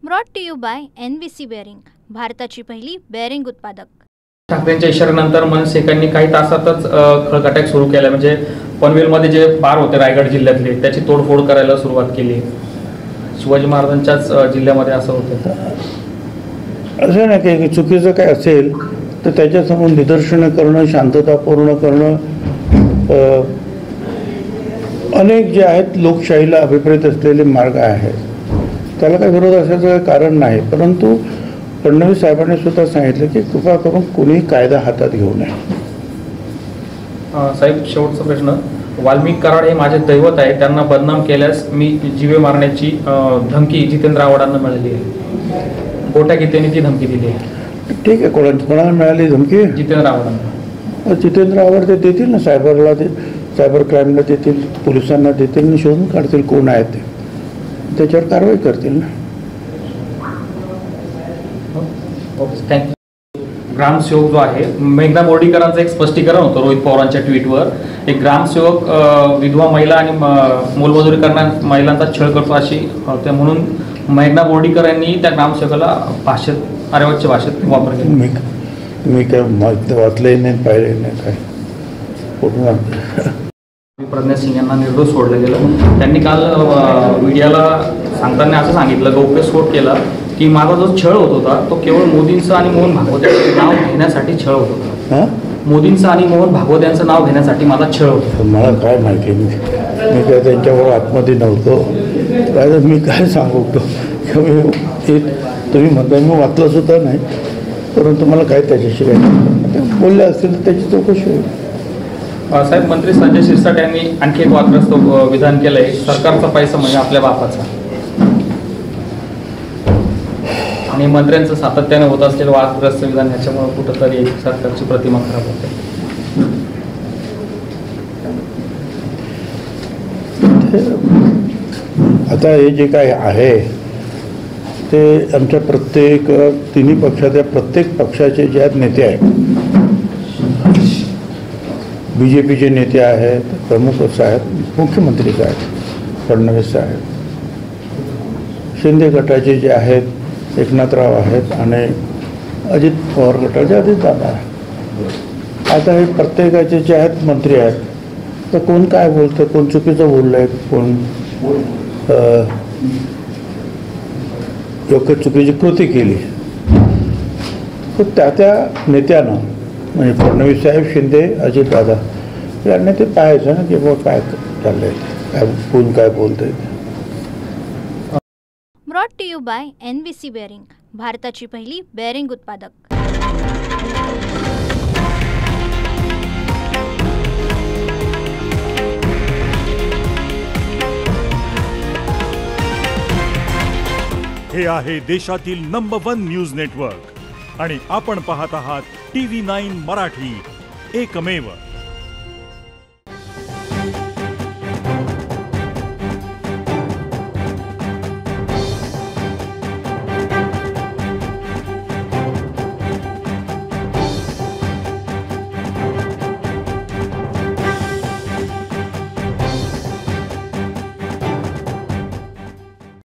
Brought to you by NVC bearing, भारताची पहिली bearing उत्पादक। ठाकरेंच्या इशाऱ्यानंतर मनसेकांनी काही तासातच खळगाट्याक सुरू केला। म्हणजे पनवेलमध्ये जे बार होते रायगड जिल्ह्यातले त्याची तोडफोड करायला सुरुवात केली। शिवाजी महाराजांच्याच जिल्ह्यामध्ये असं होतं। असं नाही की चुकीचं काय असेल तर त्याच्यासमोर निदर्शनं करणं, शांतता पूर्ण करणं, अनेक जे आहेत लोकशाहीला अभिप्रेत असलेले मार्ग आहेत, त्याला काही विरोध असायचं कारण नाही। परंतु फडणवीस साहेबांनी सुद्धा सांगितलं की कृपा करून कोणीही कायदा हातात घेऊ नये। साहेब, शेवटचा प्रश्न, वाल्मिक कराड हे माझे दैवत आहे, त्यांना बदनाम केल्यास मी जीवे मारण्याची धमकी जितेंद्र आव्हाडांना मिळाली आहे। गोट्या गीतेने ती धमकी दिली आहे। ठीक आहे, कोणाला मिळाली धमकी? जितेंद्र आव्हाडांना। जितेंद्र आव्हाड ते देतील ना, सायबरला ते, सायबर क्राईमला देतील, पोलिसांना देतील आणि शोधून काढतील कोण आहे ते, त्याच्यावर कारवाई करतील ना। थँक्यू। ग्रामसेवक जो आहे, मेघना बोर्डीकरांचं एक स्पष्टीकरण होतं रोहित पवारांच्या ट्विटवर, एक ग्रामसेवक विधवा महिला आणि मोलमजुरी करणाऱ्या महिलांचा छळ करतो अशी होते, म्हणून मेघना बोर्डीकर यांनी त्या ग्रामसेवकाला भाषेत आरेवाच्या भाषेत वापर केला। मी काय वाचलंही नाही, पाहिलं नाही काय पूर्ण। प्रज्ञा सिंग यांना निर्दोष सोडलं गेलं। त्यांनी काल मीडियाला सांगताना असं सांगितलं, गौप्यस्फोट केला की माझा जो छळ होत होता तो केवळ मोदींचं आणि मोहन भागवत यांचं नाव घेण्यासाठी छळ होत होता। मोदींचं आणि मोहन भागवत यांचं नाव घेण्यासाठी माझा छळ होता। मला काय माहिती, मी काय त्यांच्यावर आतमध्ये नव्हतो, काय मी काय सांगू तुम्ही म्हणता, मी वाचलं सुद्धा नाही, परंतु मला काय त्याच्याशी काय बोलले असतील तर त्याची चौकशी होईल। साहेब, मंत्री संजय शिरसाट यांनी आणखी एक वादग्रस्त विधान केलंय, सरकारचा पैसा म्हणजे आपल्या बापाचा, आणि मंत्र्यांचं सातत्याने होत असलेलं वादग्रस्त विधान ह्याच्यामुळे कुठंतरी सरकारची प्रतिमा खराब होते। आता हे जे काय आहे ते आमच्या प्रत्येक तिन्ही पक्षाच्या प्रत्येक पक्षाचे जे आहेत नेते आहेत, BJPचे नेते आहेत, प्रमुख आहेत, मुख्यमंत्री आहेत फडणवीस साहेब, शिंदे गटाचे जे आहेत एकनाथराव आहेत, आणि अजित पवार गटाचे अजित दादा आहेत। आता हे प्रत्येकाचे जे आहेत मंत्री आहेत, तर कोण काय बोलतं, कोण चुकीचं बोललं आहे, कोण योग्य चुकीची कृती केली, तर त्या नेत्यानं म्हणजे फडणवीस साहेब, शिंदे, अजित दादा यांनी ते पाहायचं ना की बाबा काय चाललंय, काय कोण काय बोलतंय। Brought to you by NVC bearing, भारताची पहिली बेअरिंग उत्पादक। हे आहे देशातील नंबर 1 न्यूज नेटवर्क आणि आपण पाहत आहात TV9 मराठी, एकमेव।